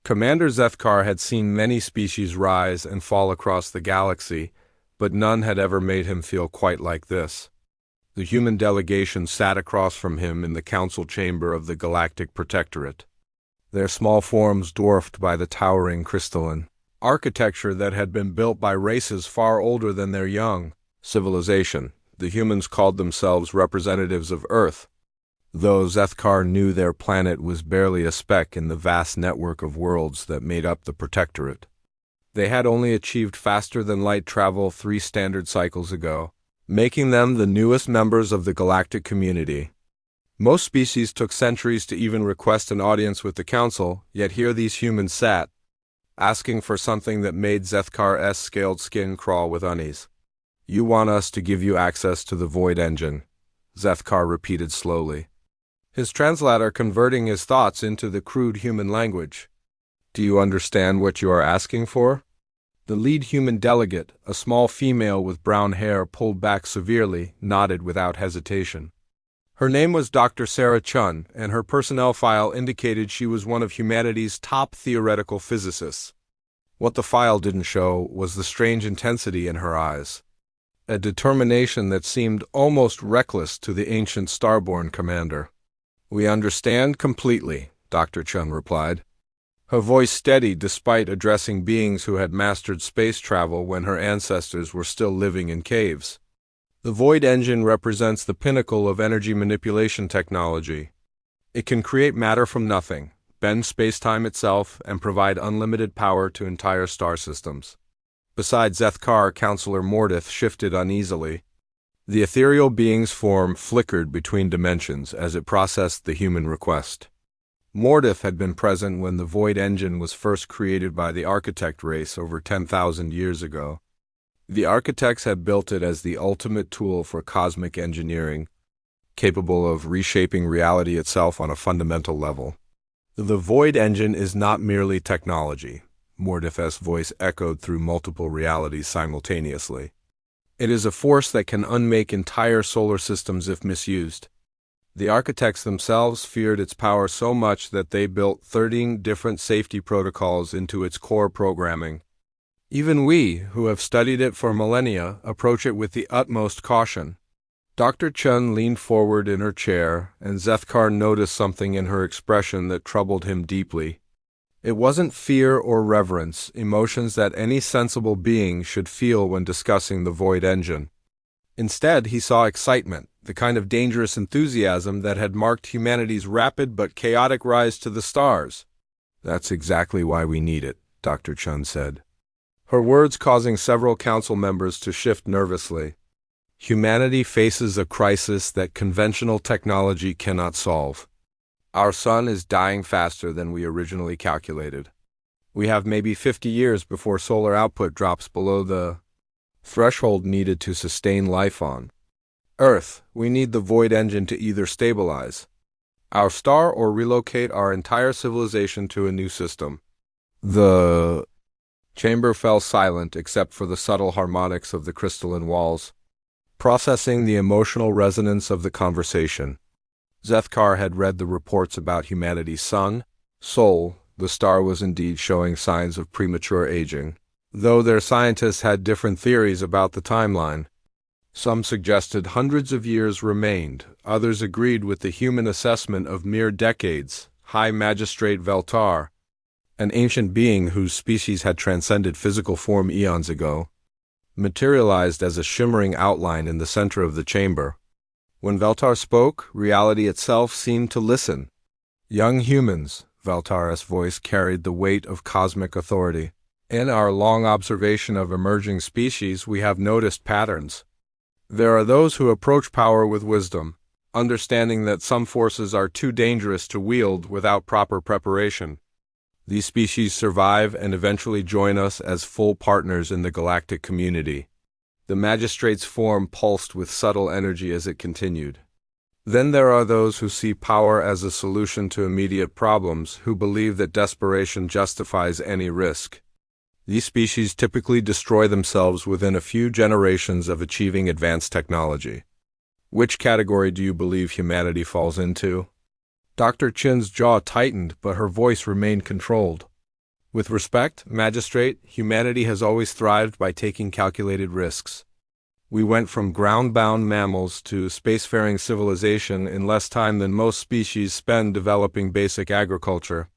Commander Zethkar had seen many species rise and fall across the galaxy, but none had ever made him feel quite like this. The human delegation sat across from him in the council chamber of the Galactic Protectorate, their small forms dwarfed by the towering crystalline architecture that had been built by races far older than their young civilization. The humans called themselves representatives of Earth, though Zethkar knew their planet was barely a speck in the vast network of worlds that made up the Protectorate. They had only achieved faster-than-light travel 3 standard cycles ago, making them the newest members of the galactic community. Most species took centuries to even request an audience with the Council, yet here these humans sat, asking for something that made Zethkar's scaled skin crawl with unease. "You want us to give you access to the Void Engine," Zethkar repeated slowly, his translator converting his thoughts into the crude human language. "Do you understand what you are asking for?" The lead human delegate, a small female with brown hair pulled back severely, nodded without hesitation. Her name was Dr. Sarah Chun, and her personnel file indicated she was one of humanity's top theoretical physicists. What the file didn't show was the strange intensity in her eyes, a determination that seemed almost reckless to the ancient Starborne commander. "We understand completely," Dr. Chun replied, her voice steady despite addressing beings who had mastered space travel when her ancestors were still living in caves. "The Void Engine represents the pinnacle of energy manipulation technology. It can create matter from nothing, bend spacetime itself, and provide unlimited power to entire star systems." Beside Zethkar, Counselor Mordith shifted uneasily. The ethereal being's form flickered between dimensions as it processed the human request. Mordith had been present when the Void Engine was first created by the architect race over 10,000 years ago. The architects had built it as the ultimate tool for cosmic engineering, capable of reshaping reality itself on a fundamental level. "The Void Engine is not merely technology," Mordith's voice echoed through multiple realities simultaneously. "It is a force that can unmake entire solar systems if misused." The architects themselves feared its power so much that they built 13 different safety protocols into its core programming. "Even we, who have studied it for millennia, approach it with the utmost caution." Dr. Chun leaned forward in her chair, and Zethkar noticed something in her expression that troubled him deeply. It wasn't fear or reverence, emotions that any sensible being should feel when discussing the Void Engine. Instead, he saw excitement, the kind of dangerous enthusiasm that had marked humanity's rapid but chaotic rise to the stars. "That's exactly why we need it," Dr. Chun said, her words causing several council members to shift nervously. "Humanity faces a crisis that conventional technology cannot solve. Our sun is dying faster than we originally calculated. We have maybe 50 years before solar output drops below the threshold needed to sustain life on Earth. We need the Void Engine to either stabilize our star or relocate our entire civilization to a new system." The chamber fell silent except for the subtle harmonics of the crystalline walls, processing the emotional resonance of the conversation. Zethkar had read the reports about humanity's sun, Sol. The star was indeed showing signs of premature aging, though their scientists had different theories about the timeline. Some suggested hundreds of years remained, others agreed with the human assessment of mere decades. High Magistrate Veltar, an ancient being whose species had transcended physical form eons ago, materialized as a shimmering outline in the center of the chamber. When Veltar spoke, reality itself seemed to listen. "Young humans," Veltar's voice carried the weight of cosmic authority. "In our long observation of emerging species, we have noticed patterns. There are those who approach power with wisdom, understanding that some forces are too dangerous to wield without proper preparation. These species survive and eventually join us as full partners in the galactic community." The magistrate's form pulsed with subtle energy as it continued. "Then there are those who see power as a solution to immediate problems, who believe that desperation justifies any risk. These species typically destroy themselves within a few generations of achieving advanced technology. Which category do you believe humanity falls into?" Dr. Chin's jaw tightened, but her voice remained controlled. With respect, Magistrate, humanity has always thrived by taking calculated risks. We went from ground-bound mammals to spacefaring civilization in less time than most species spend developing basic agriculture.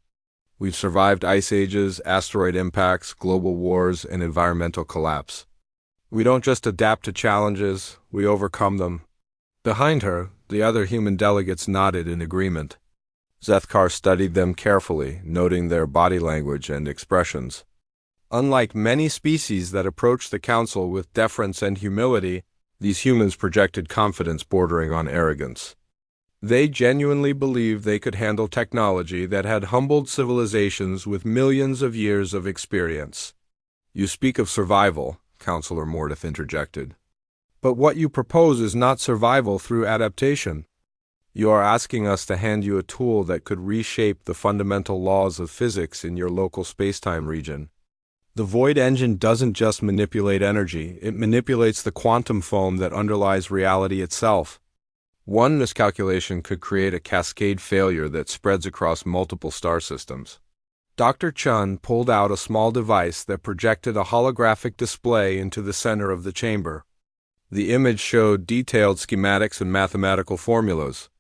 We've survived ice ages, asteroid impacts, global wars, and environmental collapse. We don't just adapt to challenges, we overcome them. Behind her, the other human delegates nodded in agreement. Zethkar studied them carefully, noting their body language and expressions. Unlike many species that approach the Council with deference and humility, these humans projected confidence bordering on arrogance. They genuinely believed they could handle technology that had humbled civilizations with millions of years of experience. "You speak of survival," Councillor Mordeth interjected. "But what you propose is not survival through adaptation. You are asking us to hand you a tool that could reshape the fundamental laws of physics in your local spacetime region. The Void Engine doesn't just manipulate energy, it manipulates the quantum foam that underlies reality itself. One miscalculation could create a cascade failure that spreads across multiple star systems." Dr. Chun pulled out a small device that projected a holographic display into the center of the chamber. The image showed detailed schematics and mathematical formulas.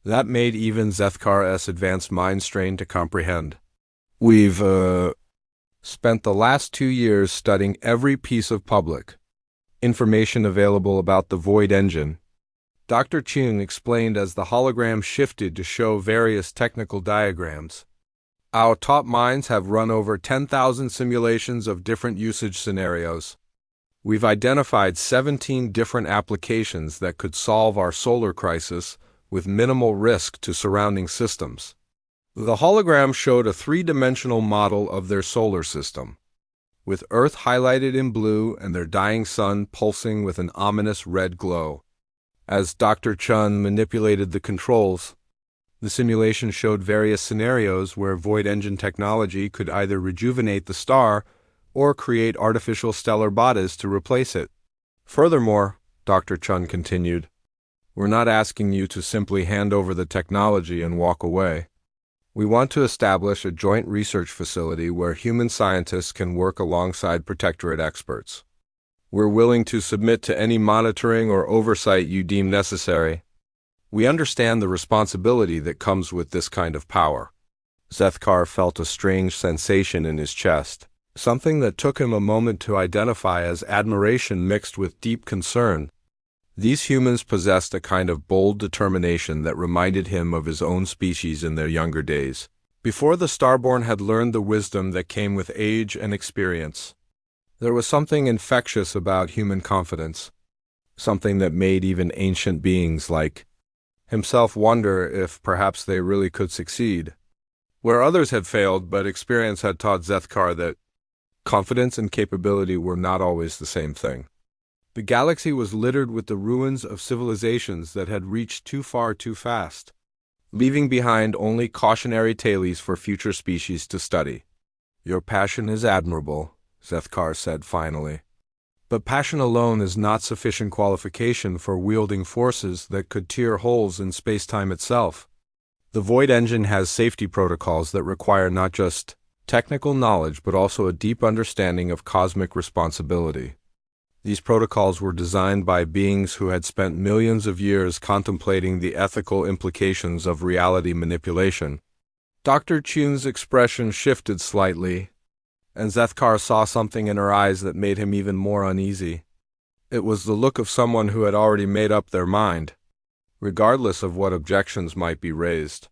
That made even Zethkar's advanced mind strain to comprehend. "We've, spent the last 2 years studying every piece of public information available about the Void Engine," Dr. Chung explained as the hologram shifted to show various technical diagrams. "Our top minds have run over 10,000 simulations of different usage scenarios. We've identified 17 different applications that could solve our solar crisis with minimal risk to surrounding systems." The hologram showed a three-dimensional model of their solar system, with Earth highlighted in blue and their dying sun pulsing with an ominous red glow. As Dr. Chun manipulated the controls, the simulation showed various scenarios where Void Engine technology could either rejuvenate the star or create artificial stellar bodies to replace it. "Furthermore," Dr. Chun continued, "we're not asking you to simply hand over the technology and walk away. We want to establish a joint research facility where human scientists can work alongside Protectorate experts. We're willing to submit to any monitoring or oversight you deem necessary. We understand the responsibility that comes with this kind of power." Zethkar felt a strange sensation in his chest, something that took him a moment to identify as admiration mixed with deep concern. These humans possessed a kind of bold determination that reminded him of his own species in their younger days, before the Starborne had learned the wisdom that came with age and experience. There was something infectious about human confidence, something that made even ancient beings like himself wonder if perhaps they really could succeed. Where others had failed, but experience had taught Zethkar that confidence and capability were not always the same thing. The galaxy was littered with the ruins of civilizations that had reached too far too fast, leaving behind only cautionary tales for future species to study. "Your passion is admirable," Zethkar said finally. "But passion alone is not sufficient qualification for wielding forces that could tear holes in space-time itself. The Void Engine has safety protocols that require not just technical knowledge but also a deep understanding of cosmic responsibility. These protocols were designed by beings who had spent millions of years contemplating the ethical implications of reality manipulation." Dr. Chun's expression shifted slightly, and Zethkar saw something in her eyes that made him even more uneasy. It was the look of someone who had already made up their mind, regardless of what objections might be raised.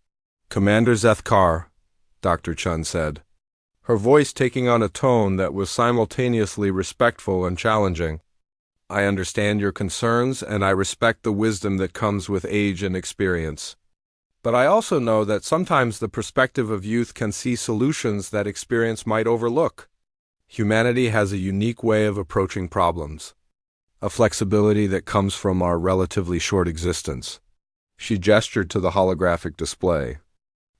"Commander Zethkar," Dr. Chun said, her voice taking on a tone that was simultaneously respectful and challenging. "I understand your concerns, and I respect the wisdom that comes with age and experience. But I also know that sometimes the perspective of youth can see solutions that experience might overlook. Humanity has a unique way of approaching problems, a flexibility that comes from our relatively short existence." She gestured to the holographic display,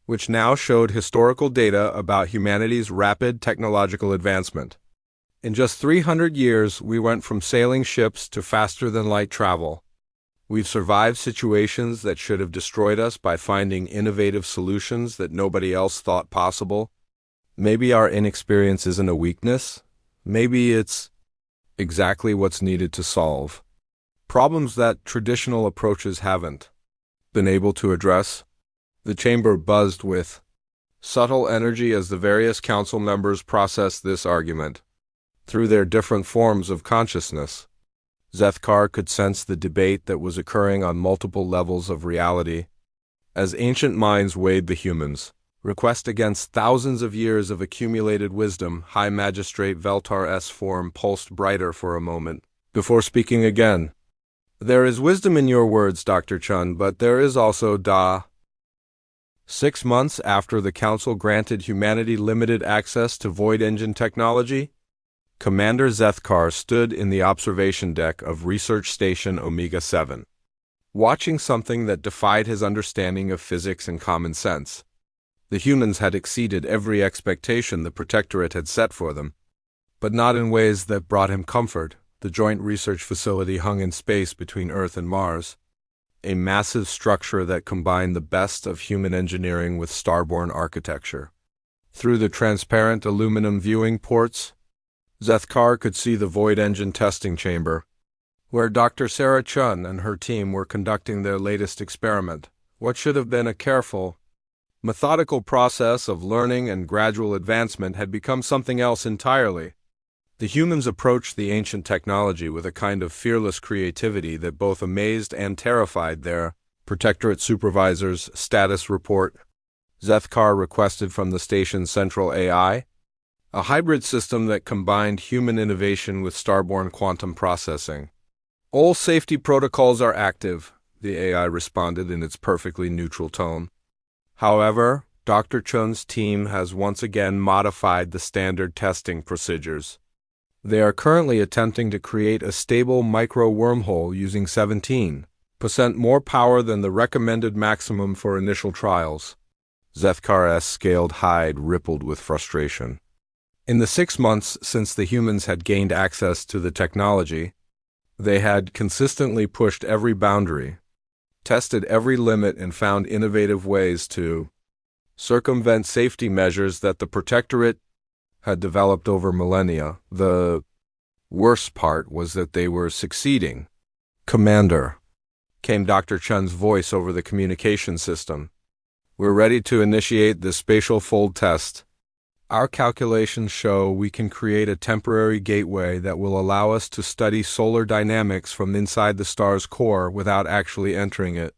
which now showed historical data about humanity's rapid technological advancement. "In just 300 years, we went from sailing ships to faster-than-light travel. We've survived situations that should have destroyed us by finding innovative solutions that nobody else thought possible. Maybe our inexperience isn't a weakness. Maybe it's exactly what's needed to solve problems that traditional approaches haven't been able to address. The chamber buzzed with subtle energy as the various council members processed this argument. Through their different forms of consciousness, Zethkar could sense the debate that was occurring on multiple levels of reality. As ancient minds weighed the humans' request against thousands of years of accumulated wisdom, High Magistrate Veltar-S form pulsed brighter for a moment, before speaking again. There is wisdom in your words, Dr. Chun, but there is also 6 months after the Council granted humanity limited access to void engine technology, Commander Zethkar stood in the observation deck of Research Station Omega-7, watching something that defied his understanding of physics and common sense. The humans had exceeded every expectation the Protectorate had set for them, but not in ways that brought him comfort. The joint research facility hung in space between Earth and Mars, a massive structure that combined the best of human engineering with Starborne architecture. Through the transparent aluminum viewing ports, Zethkar could see the void engine testing chamber, where Dr. Sarah Chun and her team were conducting their latest experiment. What should have been a careful, methodical process of learning and gradual advancement had become something else entirely. The humans approached the ancient technology with a kind of fearless creativity that both amazed and terrified their Protectorate supervisor's status report. Zethkar requested from the station's central AI, a hybrid system that combined human innovation with Starborne quantum processing. All safety protocols are active, the AI responded in its perfectly neutral tone. However, Dr. Chun's team has once again modified the standard testing procedures. They are currently attempting to create a stable micro-wormhole using 17% more power than the recommended maximum for initial trials. Zethkar's scaled hide rippled with frustration. In the 6 months since the humans had gained access to the technology, they had consistently pushed every boundary, tested every limit, and found innovative ways to circumvent safety measures that the Protectorate had developed over millennia. The worst part was that they were succeeding. Commander, came Dr. Chun's voice over the communication system. We're ready to initiate the spatial fold test. Our calculations show we can create a temporary gateway that will allow us to study solar dynamics from inside the star's core without actually entering it.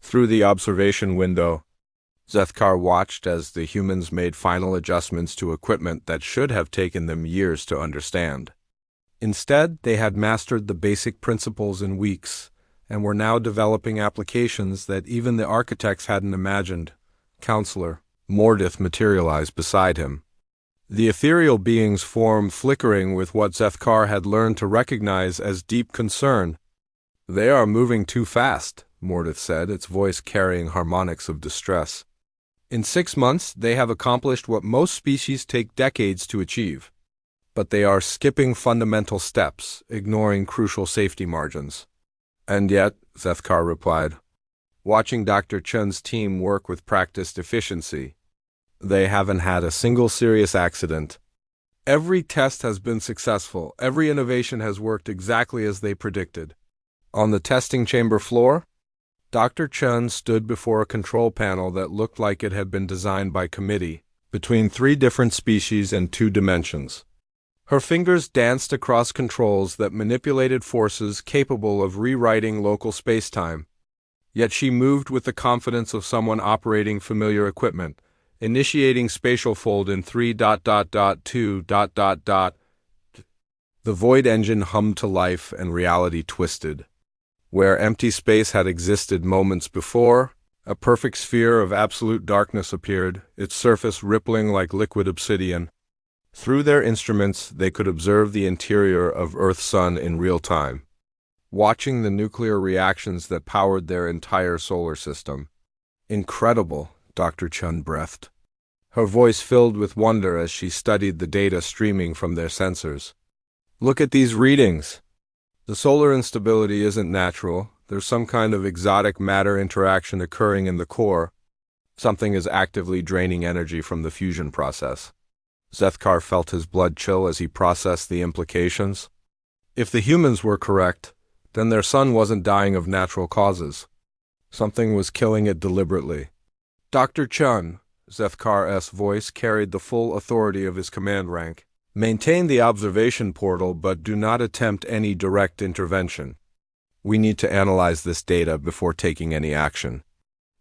Through the observation window, Zethkar watched as the humans made final adjustments to equipment that should have taken them years to understand. Instead, they had mastered the basic principles in weeks, and were now developing applications that even the architects hadn't imagined. Counselor Mordith materialized beside him, the ethereal being's form flickering with what Zethkar had learned to recognize as deep concern. They are moving too fast, Mordith said, its voice carrying harmonics of distress. In 6 months, they have accomplished what most species take decades to achieve. But they are skipping fundamental steps, ignoring crucial safety margins. And yet, Zethkar replied, watching Dr. Chun's team work with practiced efficiency, they haven't had a single serious accident. Every test has been successful. Every innovation has worked exactly as they predicted. On the testing chamber floor, Dr. Chun stood before a control panel that looked like it had been designed by committee, between 3 different species and 2 dimensions. Her fingers danced across controls that manipulated forces capable of rewriting local spacetime. Yet she moved with the confidence of someone operating familiar equipment, initiating spatial fold in 3:2. The void engine hummed to life and reality twisted. Where empty space had existed moments before, a perfect sphere of absolute darkness appeared, its surface rippling like liquid obsidian. Through their instruments, they could observe the interior of Earth's sun in real time, watching the nuclear reactions that powered their entire solar system. Incredible, Dr. Chun breathed, her voice filled with wonder as she studied the data streaming from their sensors. Look at these readings. The solar instability isn't natural. There's some kind of exotic matter interaction occurring in the core. Something is actively draining energy from the fusion process. Zethkar felt his blood chill as he processed the implications. If the humans were correct, then their son wasn't dying of natural causes. Something was killing it deliberately. Dr. Chun, Zethkar's voice carried the full authority of his command rank. Maintain the observation portal, but do not attempt any direct intervention. We need to analyze this data before taking any action.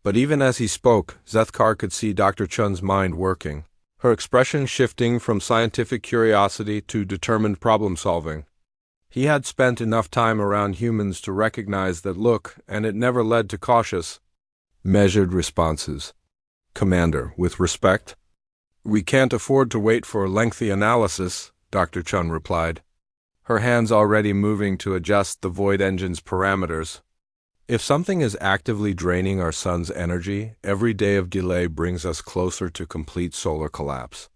But even as he spoke, Zethkar could see Dr. Chun's mind working, her expression shifting from scientific curiosity to determined problem-solving. He had spent enough time around humans to recognize that look, and it never led to cautious, measured responses. Commander, with respect, we can't afford to wait for lengthy analysis, Dr. Chun replied, her hands already moving to adjust the void engine's parameters. If something is actively draining our sun's energy, every day of delay brings us closer to complete solar collapse.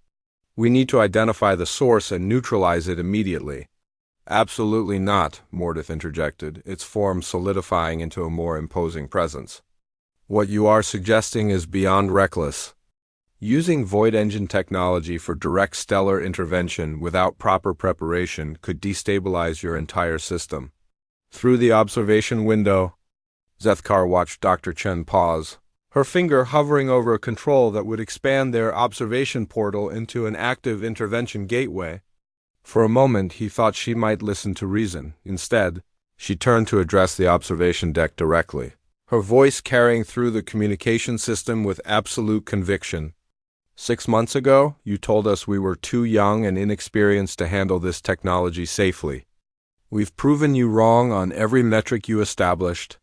We need to identify the source and neutralize it immediately. Absolutely not, Mordith interjected, its form solidifying into a more imposing presence. What you are suggesting is beyond reckless. Using void engine technology for direct stellar intervention without proper preparation could destabilize your entire system. Through the observation window, Zethkar watched Dr. Chen pause, her finger hovering over a control that would expand their observation portal into an active intervention gateway. For a moment, he thought she might listen to reason. Instead, she turned to address the observation deck directly, her voice carrying through the communication system with absolute conviction. 6 months ago, you told us we were too young and inexperienced to handle this technology safely. We've proven you wrong on every metric you established.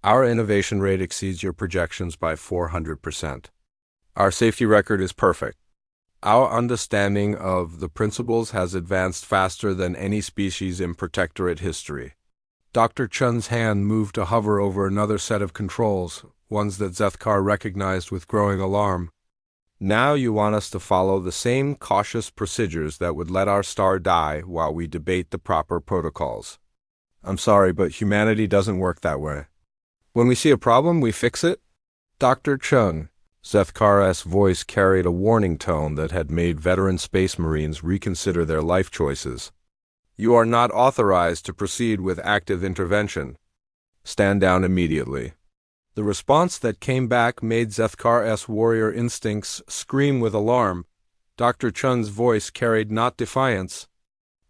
Our innovation rate exceeds your projections by 400%. Our safety record is perfect. Our understanding of the principles has advanced faster than any species in protectorate history. Dr. Chun's hand moved to hover over another set of controls, ones that Zethkar recognized with growing alarm. Now you want us to follow the same cautious procedures that would let our star die while we debate the proper protocols. I'm sorry, but humanity doesn't work that way. When we see a problem, we fix it? Dr. Chun, Zethkar's voice carried a warning tone that had made veteran space marines reconsider their life choices. You are not authorized to proceed with active intervention. Stand down immediately. The response that came back made Zethkar's warrior instincts scream with alarm. Dr. Chun's voice carried not defiance,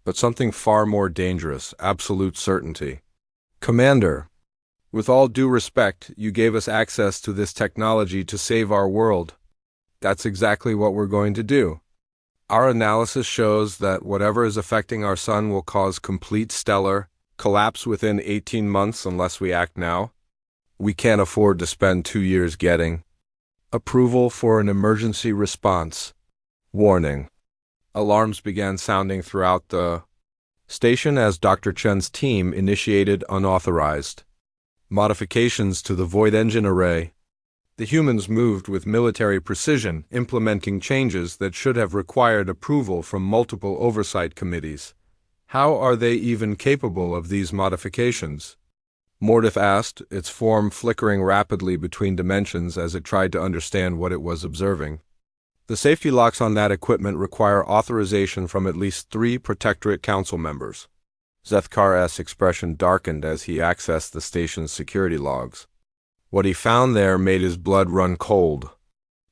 but something far more dangerous, absolute certainty. Commander, with all due respect, you gave us access to this technology to save our world. That's exactly what we're going to do. Our analysis shows that whatever is affecting our sun will cause complete stellar collapse within 18 months unless we act now. We can't afford to spend 2 years getting approval for an emergency response. Warning. Alarms began sounding throughout the station as Dr. Chen's team initiated unauthorized modifications to the void engine array. The humans moved with military precision, implementing changes that should have required approval from multiple oversight committees. How are they even capable of these modifications? Mordith asked, its form flickering rapidly between dimensions as it tried to understand what it was observing. The safety locks on that equipment require authorization from at least 3 Protectorate Council members. Zethkar's expression darkened as he accessed the station's security logs. What he found there made his blood run cold.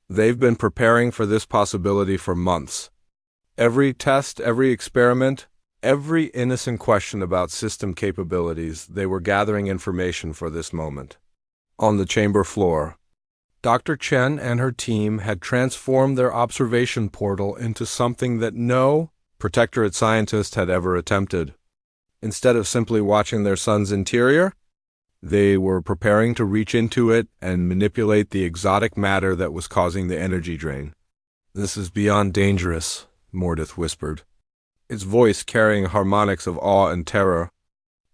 They've been preparing for this possibility for months. Every test, every experiment, every innocent question about system capabilities, they were gathering information for this moment. On the chamber floor, Dr. Chen and her team had transformed their observation portal into something that no Protectorate scientist had ever attempted. Instead of simply watching their sun's interior, they were preparing to reach into it and manipulate the exotic matter that was causing the energy drain. This is beyond dangerous, Mordith whispered, its voice carrying harmonics of awe and terror.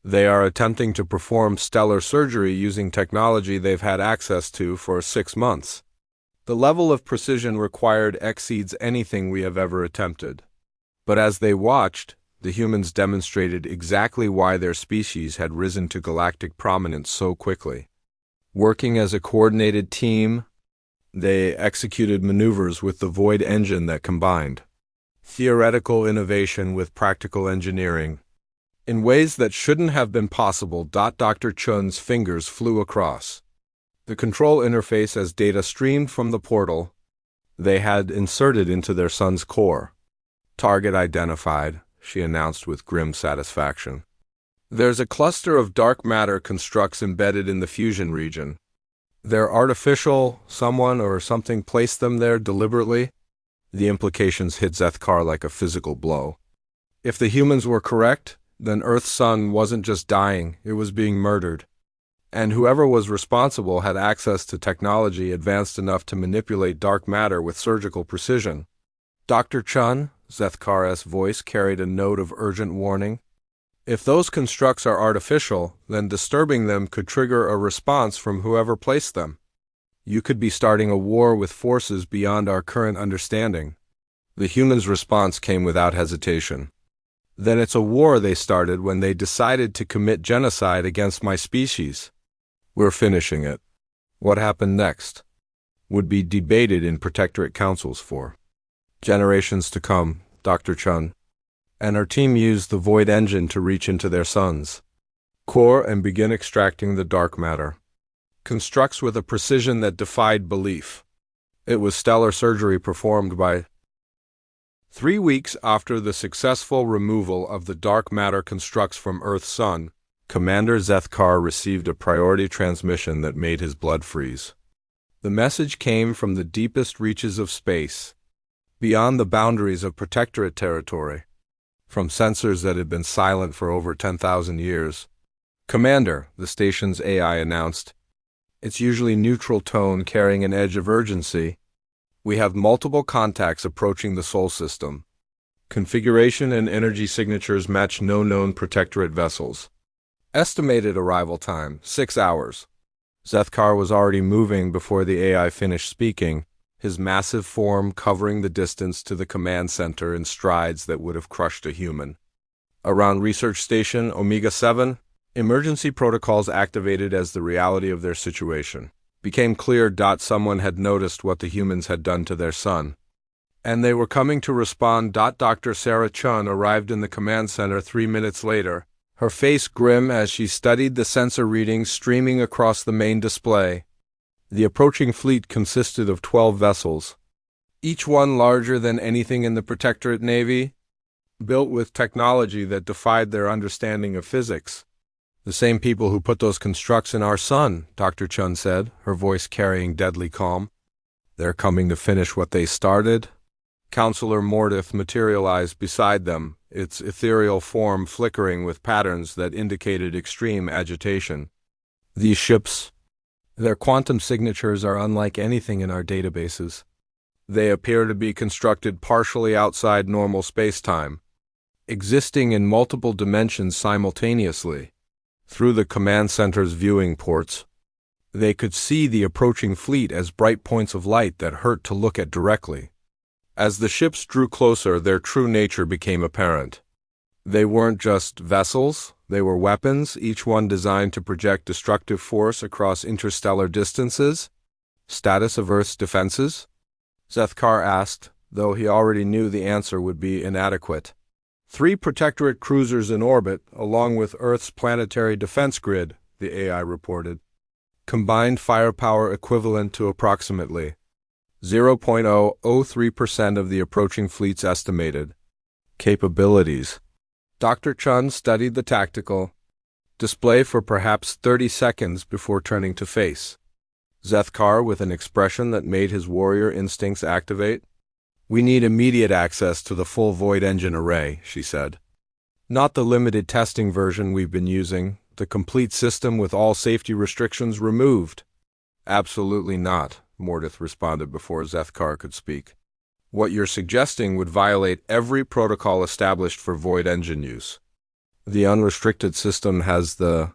They are attempting to perform stellar surgery using technology they've had access to for 6 months. The level of precision required exceeds anything we have ever attempted. But as they watched, the humans demonstrated exactly why their species had risen to galactic prominence so quickly. Working as a coordinated team, they executed maneuvers with the void engine that combined theoretical innovation with practical engineering. In ways that shouldn't have been possible. Dr. Chun's fingers flew across the control interface as data streamed from the portal they had inserted into their son's core. Target identified, she announced with grim satisfaction. There's a cluster of dark matter constructs embedded in the fusion region. They're artificial. Someone or something placed them there deliberately. The implications hit Zethkar like a physical blow. If the humans were correct, then Earth's sun wasn't just dying, it was being murdered. And whoever was responsible had access to technology advanced enough to manipulate dark matter with surgical precision. Dr. Chun, Zethkar's voice carried a note of urgent warning. If those constructs are artificial, then disturbing them could trigger a response from whoever placed them. You could be starting a war with forces beyond our current understanding. The humans' response came without hesitation. Then it's a war they started when they decided to commit genocide against my species. We're finishing it. What happened next would be debated in protectorate councils for generations to come. Dr. Chun and her team used the Void Engine to reach into their sun's core and begin extracting the dark matter. Constructs with a precision that defied belief. It was stellar surgery performed by 3 weeks after the successful removal of the dark matter constructs from Earth's sun. Commander Zethkar received a priority transmission that made his blood freeze. The message came from the deepest reaches of space, beyond the boundaries of protectorate territory, from sensors that had been silent for over 10,000 years. Commander, the station's AI announced, its usually neutral tone carrying an edge of urgency. We have multiple contacts approaching the Sol system. Configuration and energy signatures match no known protectorate vessels. Estimated arrival time, 6 hours. Zethkar was already moving before the AI finished speaking, his massive form covering the distance to the command center in strides that would have crushed a human. Around Research Station Omega-7, emergency protocols activated as the reality of their situation became clear. Someone had noticed what the humans had done to their son, and they were coming to respond. Dr. Sarah Chun arrived in the command center 3 minutes later, her face grim as she studied the sensor readings streaming across the main display. The approaching fleet consisted of 12 vessels, each one larger than anything in the Protectorate Navy, built with technology that defied their understanding of physics. The same people who put those constructs in our sun, Dr. Chun said, her voice carrying deadly calm. They're coming to finish what they started. Counselor Mordith materialized beside them, its ethereal form flickering with patterns that indicated extreme agitation. These ships, their quantum signatures are unlike anything in our databases. They appear to be constructed partially outside normal space-time, existing in multiple dimensions simultaneously. Through the command center's viewing ports, they could see the approaching fleet as bright points of light that hurt to look at directly. As the ships drew closer, their true nature became apparent. They weren't just vessels, they were weapons, each one designed to project destructive force across interstellar distances. Status of Earth's defenses? Zethkar asked, though he already knew the answer would be inadequate. 3 Protectorate cruisers in orbit, along with Earth's planetary defense grid, the AI reported. Combined firepower equivalent to approximately 0.003% of the approaching fleet's estimated capabilities. Dr. Chun studied the tactical display for perhaps 30 seconds before turning to face Zethkar with an expression that made his warrior instincts activate. We need immediate access to the full Void Engine array, she said. Not the limited testing version we've been using, the complete system with all safety restrictions removed. Absolutely not, Mordith responded before Zethkar could speak. What you're suggesting would violate every protocol established for Void Engine use. The unrestricted system has the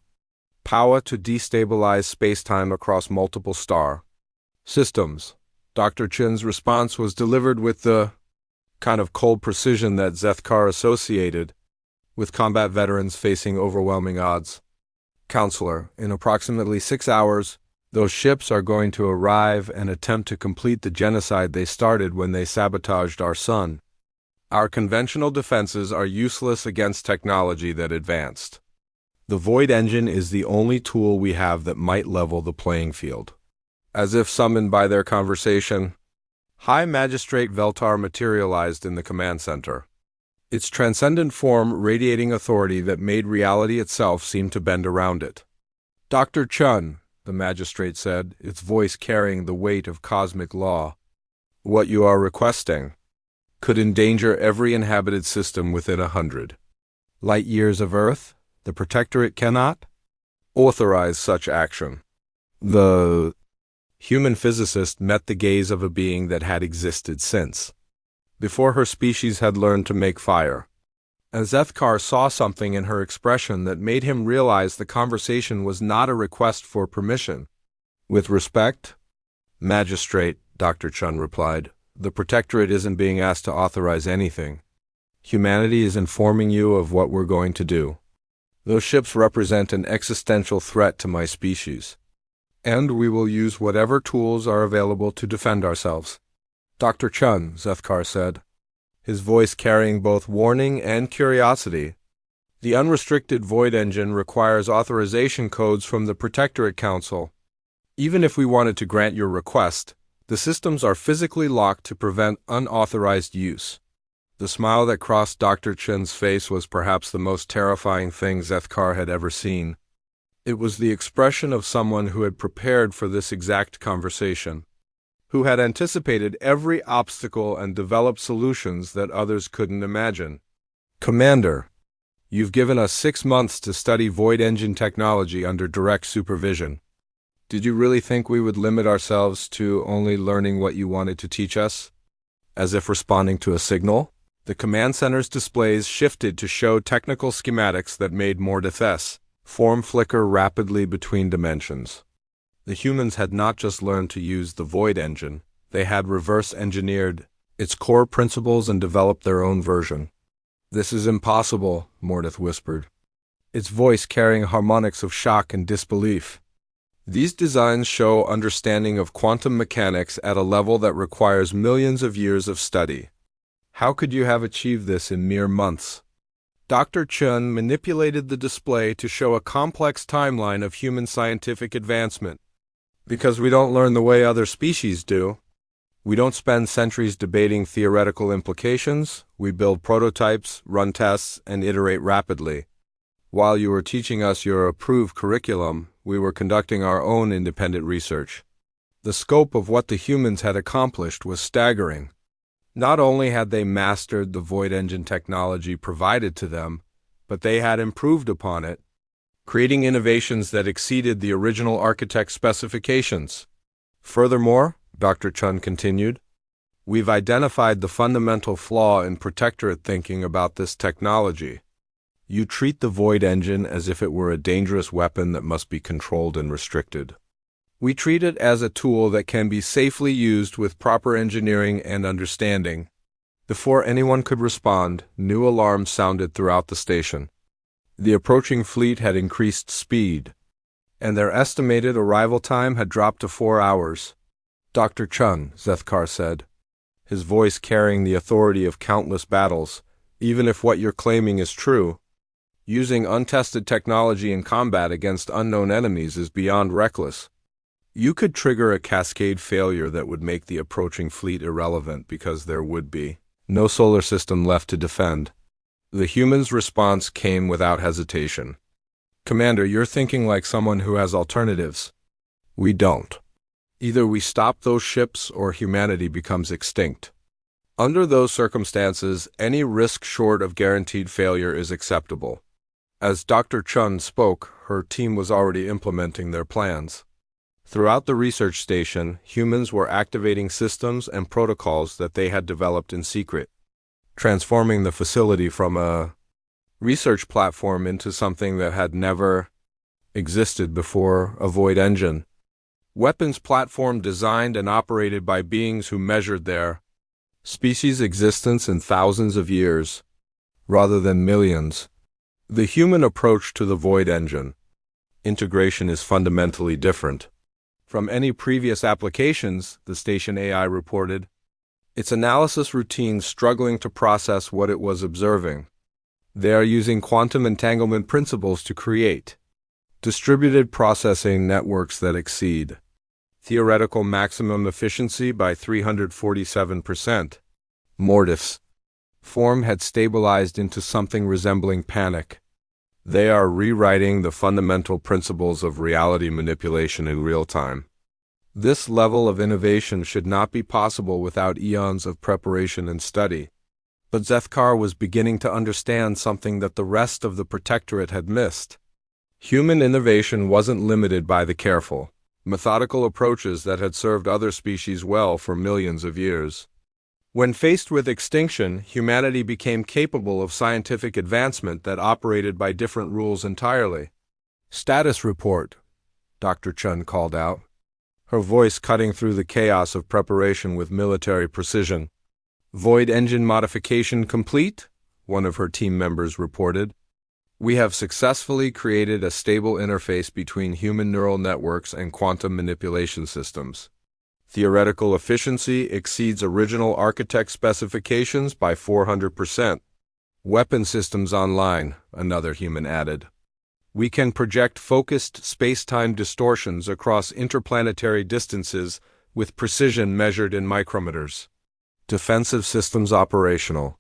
power to destabilize space-time across multiple star systems. Dr. Chin's response was delivered with the kind of cold precision that Zethkar associated with combat veterans facing overwhelming odds. Counselor, in approximately 6 hours, those ships are going to arrive and attempt to complete the genocide they started when they sabotaged our sun. Our conventional defenses are useless against technology that advanced. The Void Engine is the only tool we have that might level the playing field. As if summoned by their conversation, High Magistrate Veltar materialized in the command center. Its transcendent form radiating authority that made reality itself seem to bend around it. "Dr. Chun," the magistrate said, its voice carrying the weight of cosmic law, "what you are requesting could endanger every inhabited system within 100 light years of Earth. The Protectorate cannot authorize such action." The human physicist met the gaze of a being that had existed since before her species had learned to make fire. And Zethkar saw something in her expression that made him realize the conversation was not a request for permission. "With respect, Magistrate," Dr. Chun replied, "the Protectorate isn't being asked to authorize anything. Humanity is informing you of what we're going to do. Those ships represent an existential threat to my species, and we will use whatever tools are available to defend ourselves." "Dr. Chun," Zethkar said, his voice carrying both warning and curiosity, "the unrestricted Void Engine requires authorization codes from the Protectorate Council. Even if we wanted to grant your request, the systems are physically locked to prevent unauthorized use." The smile that crossed Dr. Chun's face was perhaps the most terrifying thing Zethkar had ever seen. It was the expression of someone who had prepared for this exact conversation, who had anticipated every obstacle and developed solutions that others couldn't imagine. "Commander, you've given us 6 months to study Void Engine technology under direct supervision. Did you really think we would limit ourselves to only learning what you wanted to teach us?" As if responding to a signal, the command center's displays shifted to show technical schematics that made Mordeth's form flicker rapidly between dimensions. The humans had not just learned to use the Void Engine, they had reverse-engineered its core principles and developed their own version. "This is impossible," Mordeth whispered, its voice carrying harmonics of shock and disbelief. "These designs show understanding of quantum mechanics at a level that requires millions of years of study. How could you have achieved this in mere months?" Dr. Chun manipulated the display to show a complex timeline of human scientific advancement. "Because we don't learn the way other species do. We don't spend centuries debating theoretical implications. We build prototypes, run tests, and iterate rapidly. While you were teaching us your approved curriculum, we were conducting our own independent research." The scope of what the humans had accomplished was staggering. Not only had they mastered the Void Engine technology provided to them, but they had improved upon it, creating innovations that exceeded the original architect's specifications. "Furthermore," Dr. Chun continued, "we've identified the fundamental flaw in Protectorate thinking about this technology. You treat the Void Engine as if it were a dangerous weapon that must be controlled and restricted. We treat it as a tool that can be safely used with proper engineering and understanding." Before anyone could respond, new alarms sounded throughout the station. The approaching fleet had increased speed, and their estimated arrival time had dropped to 4 hours. "Dr. Chun," Zethkar said, his voice carrying the authority of countless battles, "even if what you're claiming is true, using untested technology in combat against unknown enemies is beyond reckless. You could trigger a cascade failure that would make the approaching fleet irrelevant because there would be no solar system left to defend." The human's response came without hesitation. "Commander, you're thinking like someone who has alternatives. We don't. Either we stop those ships or humanity becomes extinct. Under those circumstances, any risk short of guaranteed failure is acceptable." As Dr. Chun spoke, her team was already implementing their plans. Throughout the research station, humans were activating systems and protocols that they had developed in secret, transforming the facility from a research platform into something that had never existed before: a Void Engine. Weapons platform designed and operated by beings who measured their species' existence in thousands of years, rather than millions. The human approach to the Void Engine integration is fundamentally different from any previous applications, the station AI reported. its analysis routines struggling to process what it was observing. They are using quantum entanglement principles to create distributed processing networks that exceed theoretical maximum efficiency by 347%. Mortis. Form had stabilized into something resembling panic. They are rewriting the fundamental principles of reality manipulation in real time. This level of innovation should not be possible without eons of preparation and study. But Zethkar was beginning to understand something that the rest of the Protectorate had missed. Human innovation wasn't limited by the careful, methodical approaches that had served other species well for millions of years. When faced with extinction, humanity became capable of scientific advancement that operated by different rules entirely. "Status report," Dr. Chun called out, her voice cutting through the chaos of preparation with military precision. "Void engine modification complete," one of her team members reported. "We have successfully created a stable interface between human neural networks and quantum manipulation systems. Theoretical efficiency exceeds original architect specifications by 400%. Weapon systems online," another human added. "We can project focused space-time distortions across interplanetary distances with precision measured in micrometers. Defensive systems operational.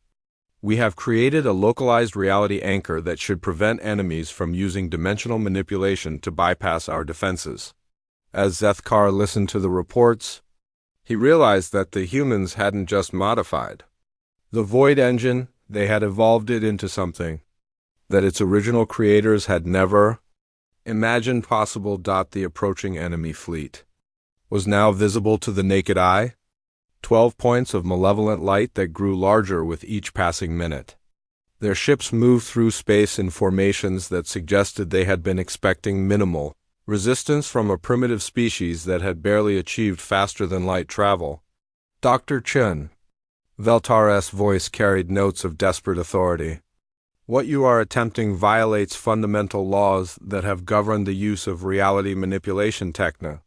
We have created a localized reality anchor that should prevent enemies from using dimensional manipulation to bypass our defenses." As Zethkar listened to the reports, he realized that the humans hadn't just modified the Void engine, they had evolved it into something that its original creators had never imagined possible. The approaching enemy fleet was now visible to the naked eye, 12 points of malevolent light that grew larger with each passing minute. Their ships moved through space in formations that suggested they had been expecting minimal resistance from a primitive species that had barely achieved faster-than-light travel. "Dr. Chun," Veltar's voice carried notes of desperate authority. "What you are attempting violates fundamental laws that have governed the use of reality manipulation techno.